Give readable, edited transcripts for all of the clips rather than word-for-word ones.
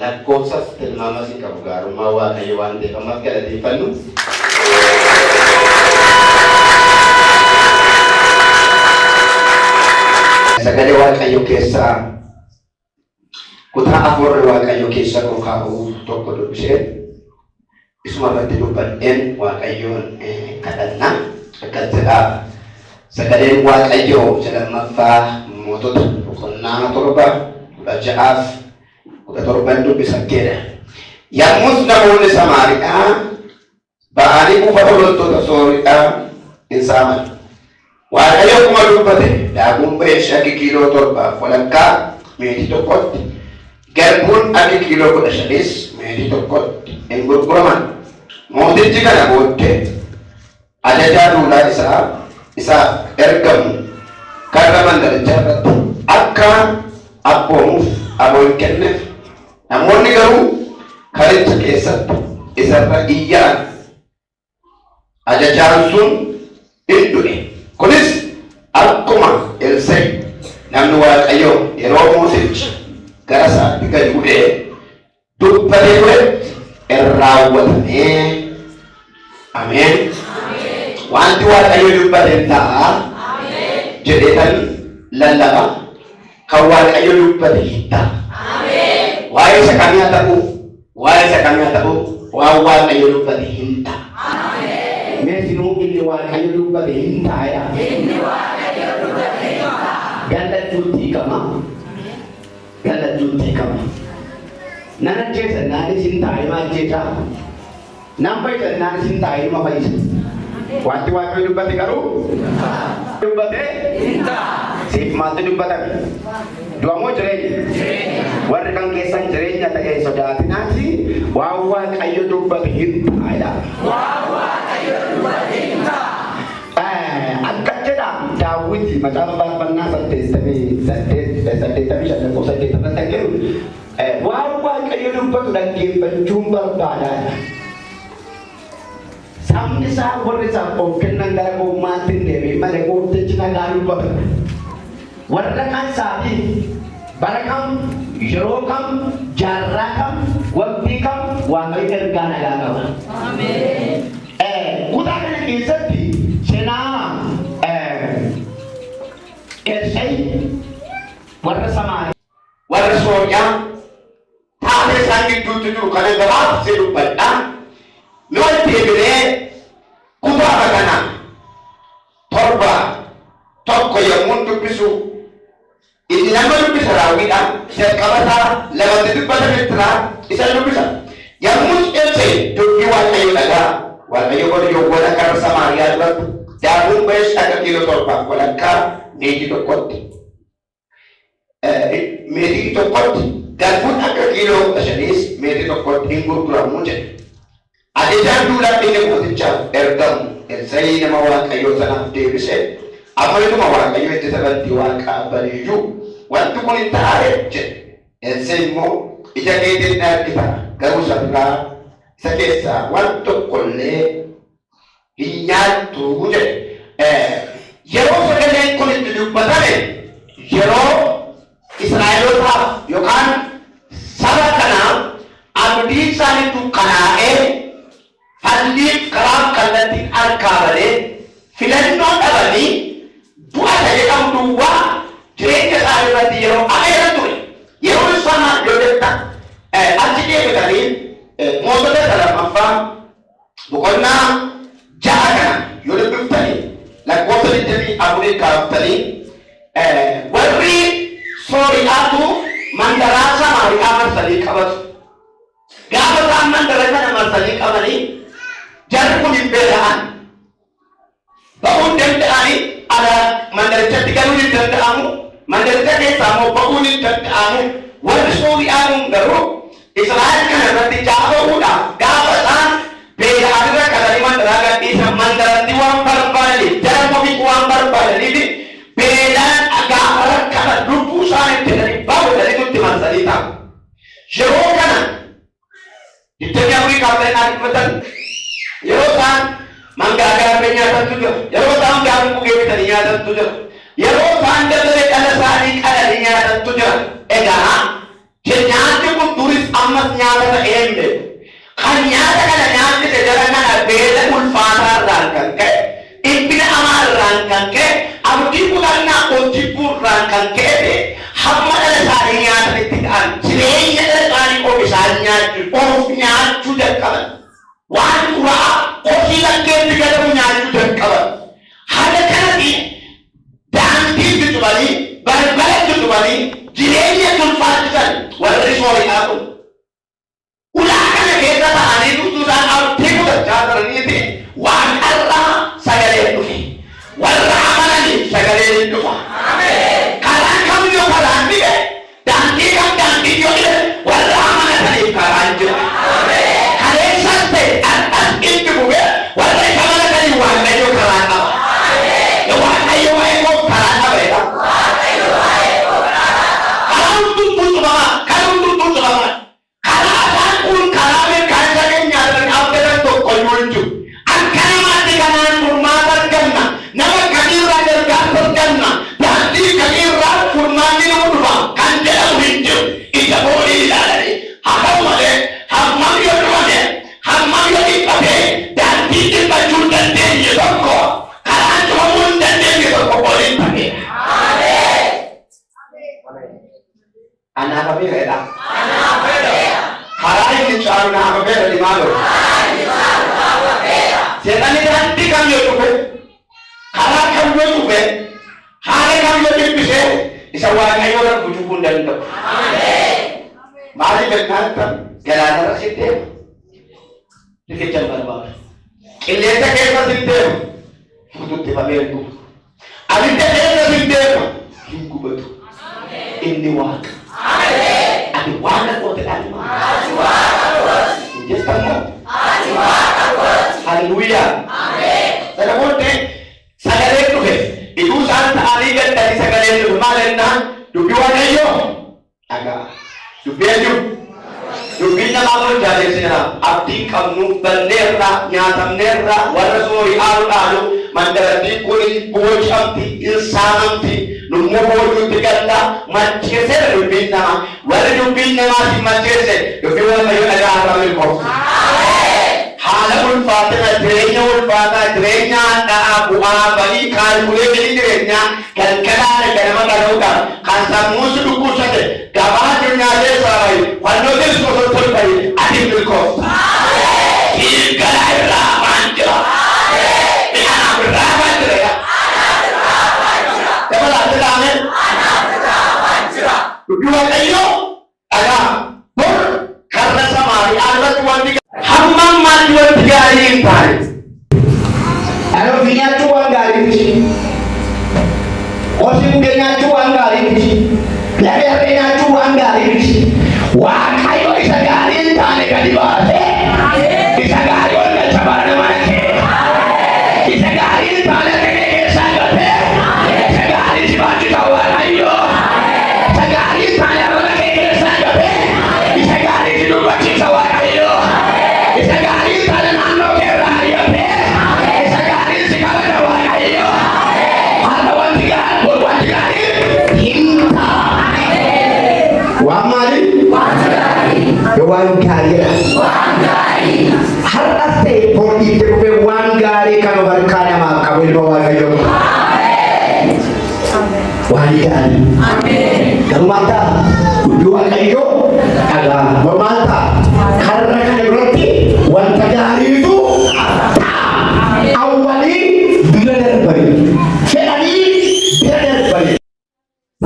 lakkoofsas tilmaamas hin qabu gaarummaa Waaqayyo waan ta'eef ammas galateeffannu. Sagalee Waaqayyo keessaa kutaa afur Waaqayyo keessa kaa'u tokko dubbisee isuma irratti dubbadheen Waaqayyoon kadhanna akkas jedha. Sagaleen Waaqayyo lammaffaa Mootota boqonnaa 7:16 dubbisakkeedha. Yommus namoonni Samaariyaa ba'anii buufata loltoota Sooriyaa hin saaman. Waaqayyo akkuma dubbate daakuun ba'ee shaqii kiiloo 7 walakkaa meetii tokkotti, garbuun adii kiiloo 15 meetii tokkotti hin gurguraman. Mootichi kana booddee ajajaa duulaa isaaf ergamu karra mandarichaa irratti akka abboomuuf aboo hin kenneef. Namoonni garuu karicha keessatti isarra iyyaan. Ajajaan sun hin du'e. Kunis akkuma Elsaa'i namni Waaqayyoo yeroo mootichi gara isaatti gadi bu'ee dubbatee turetti raawwatamee. Ameen. Wanti Waaqayyo dubbate ta'a. Jedheetan lallaba kan Waaqayyo dubbate hin ta'a. Waa'ee isa kamii haa ta'u waan Waaqayyo dubbate hin ta'a. Meesinuu inni Waaqayyo dubbate hin ta'a. Gallachuutti hiikama. Nan ajjeesa naanis hin taa'e ma ajjeesa. Nan fayyisa naanis hin taa'e ma fayyisa. Wanti Waaqayyo dubbate garuu dubbate hin ta'a. Siif maaltu dubbatame? Du'a moo jireenya? Warri kan keessan jireenya ta'ee sodaatinaati waan Waaqayyo dubbate hin ta'a. Akka jedha Daawit macaafa faarfannaa 85 jiru waan Waaqayyo dubbatu dhaggeeffachuun barbaadaa. Sabni isaa warri isaaf of kennan gara gowwaatti hin deebiin malee gooftichi nagaa dubbata. Warra kan isaanii bara kam, yeroo kam, jaarraa kam, waqtii kam Waaqayyo ergaa nagaa qaba. Kutaa kana keessatti seenaa Elsaa'i warra Samaariyaa warra Sooriyaa taatee isaan gidduutti jiru kana gabaabsee dubbadha. Yoo deebinee kutaa kana 7 yommuu dubbisu inni nama dubbisa raawwiidha. Jalqabataa lamatti dubbatame isa dubbisa. Yommuu Elsaa'i dubbii Waaqayyo dhagaa. Waaqayyo qotiyoowwan akka Samaariyaa duratti daakuun ba'ee akka kiiloo 7 walakkaa meetii tokkotti. Meetii tokkotti garbuun akka kiiloo 15 meetii tokkotti hin gurguramu jedhe. Ajajaan duulaa inni mootichaaf ergamu Elsaa'i nama Waaqayyoo sanaaf deebisee amaluma Waaqayyo itti sagantii Waaqaa baniyyuu wanti kun hin taa'e jedhe. Elsaa'i immoo ija keetiin argita garuu sabirraa isa keessaa waan tokkollee hin nyaattu jedhe. Yeroo sagaleen kun itti dubbatame yeroo Israa'elootaaf yookaan saba kanaaf abdii isaanii dukkanaa'ee halliif karaa kallattiin harkaa balee filannoo dhabanii bu'aa jedhamu duwwaa jireenya isaanii irratti yeroo ameera ture. Yeroo isaan yoo jettan achi deebitanii Mootota lammaffaa boqonnaa 6 kana yoo dubbiftanii lakkoofsa 24 kaaftanii warri Sooriyaatu mandaraa Samaariyaa marsanii qabatu. Gaafa isaan mandara kana marsanii qabanii jarri kun hin beela'an. Ba'uun danda'anii mandarichatti galuu hin danda'amu. Mandaricha keessaa immoo ba'uun hin danda'amu. Warri Sooriyaatuun garuu Israa'el kana irratti jaaba'uudhaaf gaafa isaan beela'an irra qalanii mandaraa gadhiisan mandaratti waan barbaadaniif jara mofiif waan barbaadaniif beelaan gaafa rakkata lubbuu isaaniitti jedhanii baawwadanii nutti marsanii taa'u. Yeroo kana itti afurii kaafanii dhaabbatan yeroo isaan mangaagaa nyaatantu jira. Yeroo isaan gaafa gugee bitanii nyaatantu jira. Yeroo isaan dabalee dhala isaanii qalanii nyaatantu jira. Egaa nyaanni kun duris amma warra eemne kan nyaata kana nyaachise jara kana beela ulfaataa irraan kan ka'e dhiphina hamaa irraan kan ka'e abdii kutannaa jibbuu irraan kan ka'e hamma dhala isaanii nyaatanitti ta'an jireenya dhala isaanii of isaan nyaachuu jalqaban waan duraa hojii lakkeetti gadamu nyaachuu jalqaban haala kanatti daandii jutubanii balbala jutubanii jireenya ulfaachisan warri sooriidhaa kun ulaa kana keessa ta'anii tuttuudhaan abdii kutachaa turaniiti waan har'aa sagalee dhufe warra amananii sagalee dhufa karaan kamiyyuu karaan dhibe daandii kam daandii yoo dhibe warra amanataniif karaan jira kaleessas ta'e dhadhas inni bu'e warra isa amanataniif waaqayyo karaa qaba waaqayyo waa'ee koo karaa qabeedha karaa hundumtuu cubama karaa isaan kun karaa mirkaan isa keenyaa irra dhaabbatan tokko iyyuu hin jiru akka namaatti kanaan furmaata arganna nama kamiirraa gargaarsa arganna daandii kamiirraa furmaanni nama dhufa kan jedhamu hin jiru ija boolii ilaalanii haa ta'u malee hammam yoo dhumate hammam yoo dhiphate daandii dhiphachuu hin dandeenye tokko karaan cufamuu hin dandeenye tokko booliin ta'eera. Anaaf abeeradha. Karaa inni caalu naaf abeera dimaaloo. Seexanni daandii kam yoo dhufe karaa kam yoo dhufe haala kam yoo dhiphise isa waaqayyo irra bujuquu hin danda'u. Maaliif jennaan galaanarra si deema riqicha hin barbaadu qilleensa keessa si deema futuuttifamee hin dhufu abidda keessa si deema hin gubatu inni waaqa ati waaqa goote dhaalima hin jettammoo Hallelujah. Sana booddee sagalee dhufe iduu isaan ta'anii gaddanii sagalee dhufe maal jennaan dubbii waaqayyoo dhagaa dubbii eenyu dubbii namaa kun jaajesseera abdii qabnu banneerra nyaatamneerra warra soorii haalu dhaalu mandarattii kuni boocamti ilsaamamti nummoo boojuutti galla macheesseera dubbiin namaa warri dubbiin namaatti macheesse dubbii waaqayyoo dhagaa irraa milkoofti. Haala ulfaatina jireenya ulfaataa jireenya hadhaa bu'aa bahii kaalkuleetii jireenyaa galgalaadha ganama galuudhaan kan sammuusi dhukkubsate gabaa addunyaa keessaa bahi fannoo keessoo toltol bahi ati milkoofta. Galaa irraa waan jira. Anaaf irraa waan jira. Dabalaatti dhaamee. Dubbii waaqayyoo dhagaa bor karra samaarii alatti wanti hammam maalti wanti gaarii hin taane. Anoo fi nyaachuu waan gaarii miti. Hosi hundee nyaachuu waan gaarii miti. Labeerree nyaachuu waan gaarii miti. Waaqayyo isa gaarii hin taane gadi baase. Isa gaarii wal galchabaa nama dhaqee. Isa gaarii hin taane dhaqee keessaa gatee. Isa gaarii si baachisa waaqayyo. Isa gaarii hin taane irra dhaqee keessaa gatee. Isa gaarii si dubbachiisa waaqayyo. Isa gaarii sana naannoo keerraa ari'atee isa gaarii si kabajaa waaqayyo har'a wanti gaarii hin taane waan maali? Waan gaariidha. Har'as ta'e boodiitti dhufee waan gaarii kan of harkaa namaaf qabu ilma waaqayyo waan gaarii garumaan ta'a dubbii waaqayyo dhagaa mormaan ta'a karra kana biratti wanta gaariitu awwalii bira darbani fedhanii bira darbani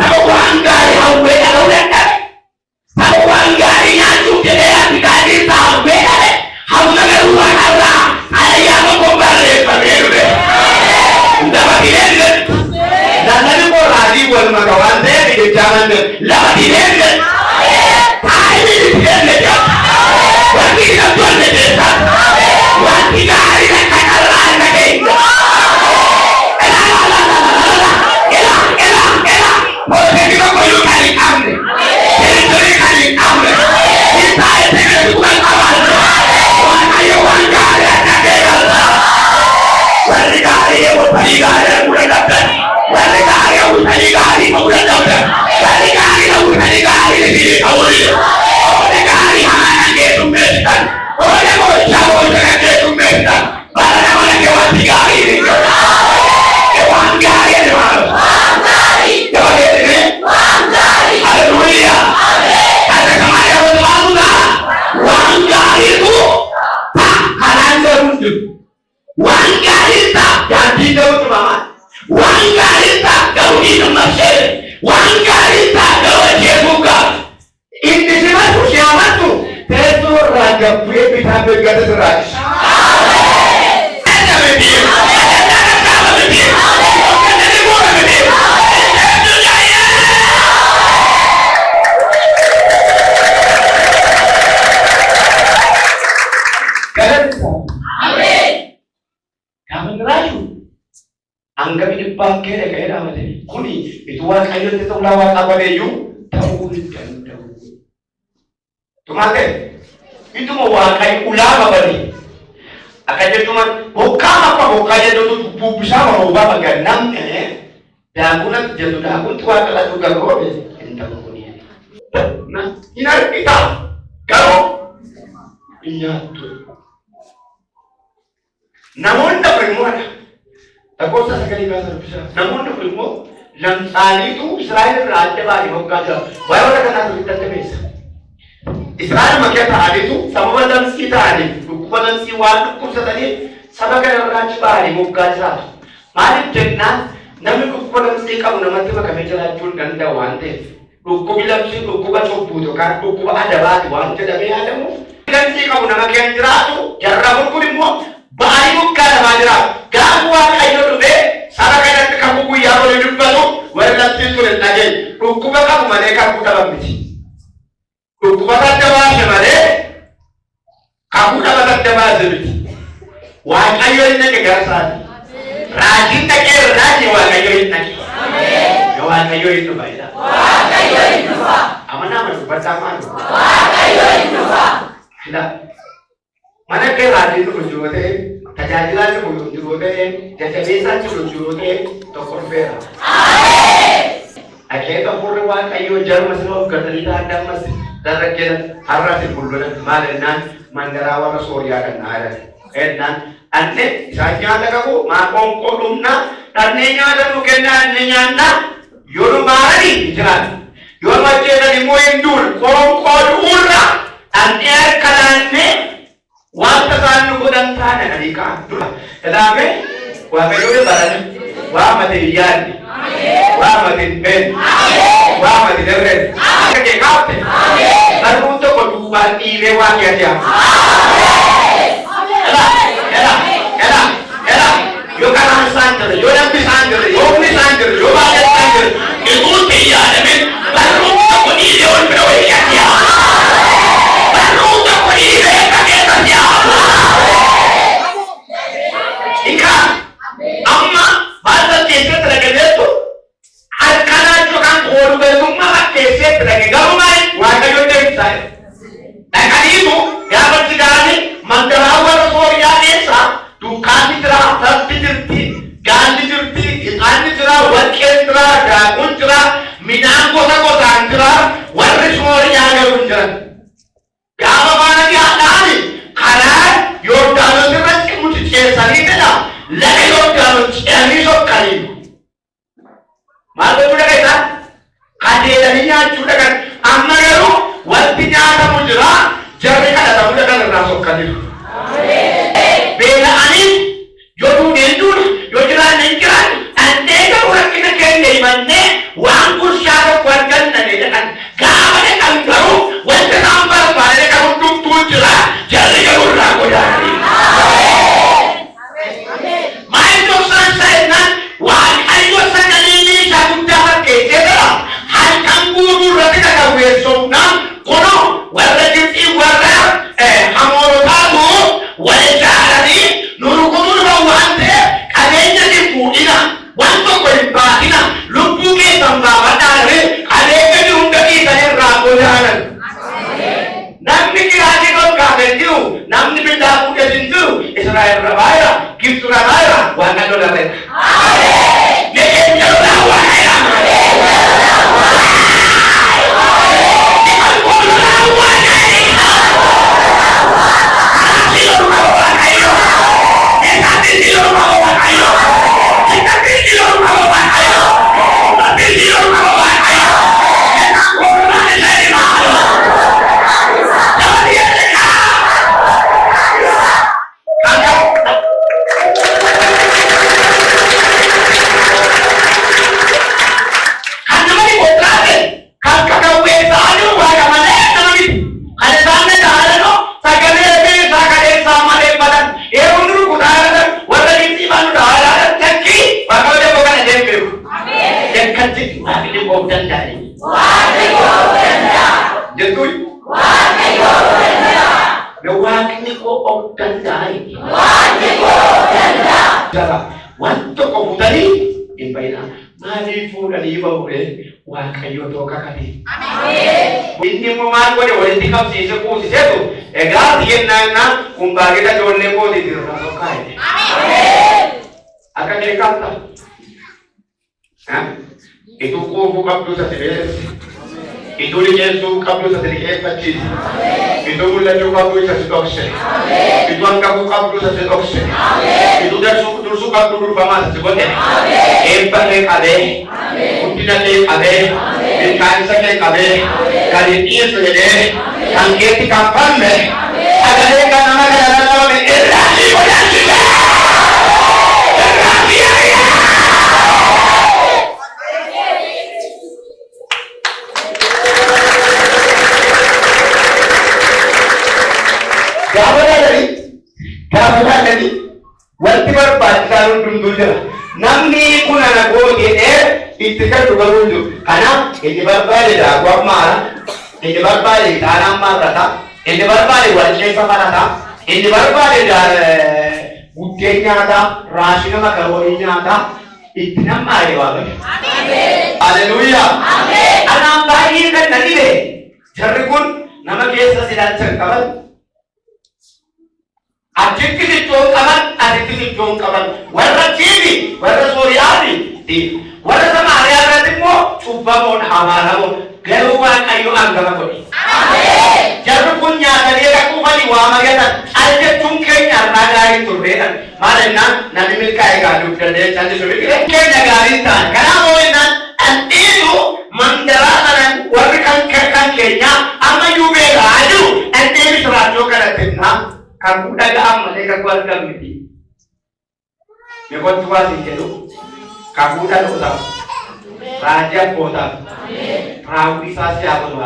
nama waan gaarii hawwee dhaluu dadhabe nama waan gaarii nyaachuuf jedhee ati gaarii isaa hawwee dhale hawna garuu waaqarraa ayyaana koo barreeffamee dhufe lafatineen jedhu nannani koo raadii wal maka waan ta'eef jechaanan jedhu lafatineen jedhu taa'anii itineen jedhu wanti namtu wanti jecha wanti gaarii akka carraa akka keenya Porque no puedo calicarme. Estoy calicarme. Y está ese que tú me acabas. Cuando yo voy a caer a la guerra. Cuando cae yo voy a llegar a una noche. Cuando cae yo voy a llegar a una noche. Cuando cae yo voy a llegar a una noche. Cuando cae yo voy a llegar a una noche. gaarii waan gaarii haleluuyaa kata kamaaya wataatuudha waan gaariitu kanaan garuutu waan gaariita yaadii ga'uutu mama waan gaariita ga'uu hiinummashee waan gaariita ga'uu jechuun gaaf inni simatu siyaamatu teessoo irraa gabbee bitaa beekkata sirraati. Anggap depan kira kira macam ni. Kuni itu kayu itu ulawat apa dia tahu dan. Tumate itu mau kayu ulama apa ni? Akaje cuma bukan apa bukannya itu bisa merubah baganam dan guna jatuh dah tua kalau juga kau entah kuni. Nah ini kita kalau ingat tu. Namun tak bermuara. Takut saya sekali kata bisa. Namun tak bermuara. Lansali itu Israel raja bagi hokaja. Baru nak kena cerita terus. Israel makia tak ada itu sama macam kita ada. Bukan si waktu kursa tadi sama kan raja bagi hokaja. Mari jenna. Namun bukan si kamu nama tu macam jalan jun dan dawante. Buku bilang si buku baca buku kan buku ada bagi wante dah ada mu. Dan si kamu nama kian jeratu jarang buku ni mu. Bahari bukan majra. Gangguan kayu tu salah kena kamu kuya boleh lupa tu. Walau tu le lagi. Buku kamu mana kamu dalam biji. Buku tak jawab mana. Kamu dalam jawab biji. Wah kayu ini kegasan. Rajin tak kira rajin wah kayu ini. Wah kayu itu baik. Wah kayu itu bah. Aman pertama. Wah kayu itu bah. Tidak. Mana ke rajin tu kunjung tu. Kajajilan tu kunjung tu. Jasa desa tu kunjung tu. Tokor fera. Akhirnya tokor wah kayu jauh masuk kerja ada masih. Terakhir harus dipulurkan malennan mandarawa Surya dan ada. Enan ane saya ada kamu makong kolumna dan nenya ada mukena nenya na yoru mari jalan. Yoru macam ada muendur kolong kolumna ane kalane wanta sanu kudan sana nadika. Tetapi wah kayu barang wah mati iyan wah mati pen wah mati deren. Kerja kau tu. Lalu untuk kedua ni lewat dia. Yo kan sanjur, yo yang sanjur, yo sanjur, yo banyak sanjur. Itu dia demi baru aku ni dia berdoa dia. Baru aku ni dia pakai dia. Ika, amma bahasa Indonesia terkena tu. Alkana juga koru berumah Indonesia terkena. Gaumai, warga yo saya. Dan itu yang berjadi mandarawa Surya desa. Dukaan cerah, tapi jerti, ganti jerti, ikan cerah, wakil cerah, daun cerah, minang kota cerah, waris mori yang ada cerah. Apa mana dia ada ni? Karena Yordan itu kan kemudian cesari dah, lagi Yordan ini sok kali. Malu sudah kita, kadernya sudah kan, amma itu waktunya ada muncul, jadi kan ada muncul kan rasuk kali. Bela anis, jodoh dendur, jodoh nengkiran, ante orang kita kene mana, wangku siapa kuatkan nanti kan, kawan yang baru, wajah nampak pada kamu tuntut jelah, jadi kamu ragu dari. Main dosan saya nan, wahai dosan ini saya sudah kerja, hal kamu berarti tak besok nan, kono, wajah itu wajah, hamil tahu, wajah. Nuru kudu wante adanya di pudina wanto berbatina lupu ke tambah badare adanya di undaki saya ragu jalan namni kiraji kau kaget tu namni benda udah jintu Israel rabaya kim surabaya wangan dolar lain dia jauh Hello. Wanto ko futanii hin bayina. Maaliif fuudhanii bahule Waaqayyo tooka kati. Inni immoo maal godhe walitti qabsiise kuusisetu egaa yennaan kun baageta ijoollee kooti dirra tokkaa'e. Akka beekamta. Itu kuufuu qabdu isa sibeesse. Itu liqeessuu qabdu isa liqeeffachiise. Itu mul'achuu qabdu isa si dhokse. Itu hangafuu qabdu isa si dhokse. Itu dursuu qabdu durfamaa isa si godhe. Eebba kee qabee, guddina kee qabee, milkaa'insa kee qabee, kan hin dhiyeessu jedhee, kan keetti kan falme, sagalee kan nama kana lallabame irraa ni godaachise. Irraa ni ari'a. Gaafa dhaadhanii wanti barbaachisaa hundumtuu jira. Namni kun ana gooteedhee itti kadhu garuu jiru. Kanaaf inni barbaade daakuu ammaara, inni barbaade ixaanaa marrata, inni barbaade walqeessa marata, inni barbaade buddeen nyaataa, raashina makaroonii nyaataa itti nammaare waaqayyo. Haleluuyaa. Anaan baay'ee kan na dhibe jarri kun nama keessa silaalchan qaban. Achitti sichoon qaban, asitti sichoon qaban. Warra Chiibi, warra Sooriyaati, warra Samaariyaa irratti immoo cubbamoon amaaramoon garuu Waaqayyo hangama godhe. Jarri kun nyaatanii dhaquufanii waa mari'atan al jechuun keenya har'aa gaarii turreedhan. Maal jennaan namni milkaa'ee gaadhuuf dandeessaa jiru biqile. Keenya gaarii ta'an. Kanaaf jennaan dhandhiisu mandaraa kanan warri kan keenyaa ammayyuu beekaa jiru dhandhiin siraachoo kanatti himnaa. Kamu dagang malee keluarga miti. Mekon tua sih jedu. Kamu dah dosa. Raja kota. Rawi sasya apa tuh?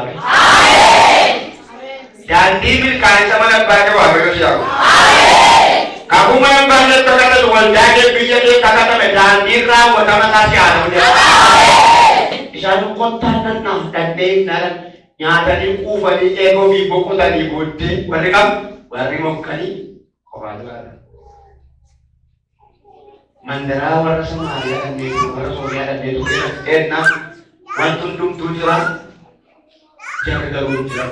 Jadi milkai sama nak baca apa siapa? Kamu main banget kata tuan jadi bisa dia kata jadi rawa sama sasya apa? Isanu kota nana dan dengan nyata di kuva di ego bibo kota di budi. Mereka Warri mokkanii qofaatu laata. Mandaraa warra Samaariyaa dandeetu, warra Sooriyaa dandeetu ennaa wanti hundumtuu jira, jarri garuu jira.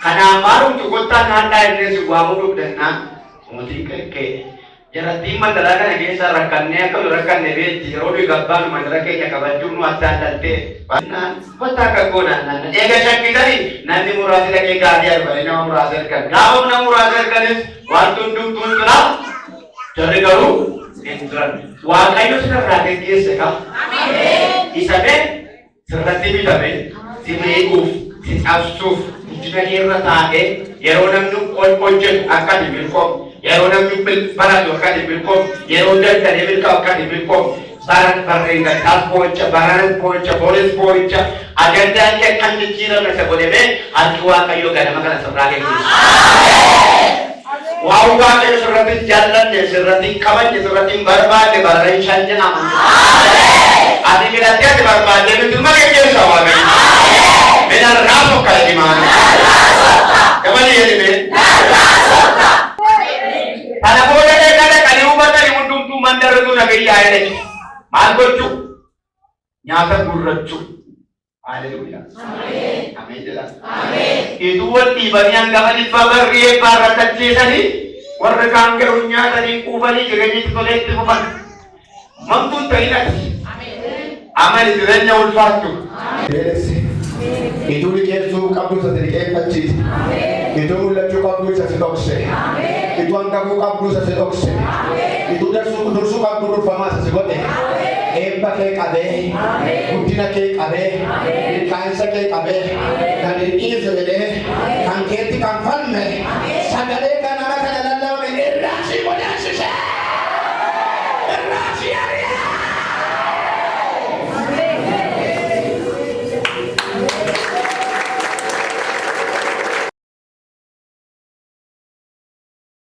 Kanaaf maalumti kottaa naannaa illee si waamuu dhugdannaa mootii qalqee. Jarattiin mandaraa kana keessa rakkannee akka rakkanne beekti yeroo nuyi gabbaan mandara keenya qabachuun nu addaan daltee. Kottaa akka goonaan eega shakkitanii namni muraasni dhaqee gaadii arbanii nama muraasa ergan. Gaafa nama muraasa erganis wanti hundumtuun jira. Jarri garuu hin jiran. Waaqayyo sirraa geggeesse qaba. Isa mee sirratti bitame si beekuuf, si cabsuuf, guddina keerra taa'ee yeroo namni hojjetu akka milkoomu. Yeroo namni baratu akka milkoomu, yeroo daldalee milkaa'u akka milkoomu. Baran barreeffatan pocha, baran pocha, boris pocha, agendaan kee kan jijjiirame isa godhame harki Waaqayyo ganama kana sirraa geggeessu. Waan Waaqayyo sirratti jaallanne, sirratti kabajne, sirratti barbaade barreen shan jedhama. Ati midhattee ati barbaadde miti ma geggeessa Waaqayyo. Midhaan raafuu kala dimaani. Gamani jedhime. Kana booda kada kali hubatani hundumtuu mandaratu nagayyaa jedhe. Maal gochuu? Nyaata gurrachuu. Haleluuyaa. Ameen jedha. Ituu wal dhiibanii hangama dhibba barrii eebbaa irrattachiisanii warra kaan garuu nyaatanii quufanii jireenyitti toleetti fufan. Mamtuun ta'inati. Amani jireenya ulfaattu. Ituu liqeessuu qabdu isa liqeeffachiise. Ituu mul'achuu qabdu isa si dhokse. Ituu hangafuu qabdu isa si dhokse. Ituu dursuu qabdu durfamaa isa si godhe. Eebba kee qabee, guddina kee qabee, milkaa'insa kee qabee, kan hin dhiyeessu jedhee, kan keetti kan falme, sagalee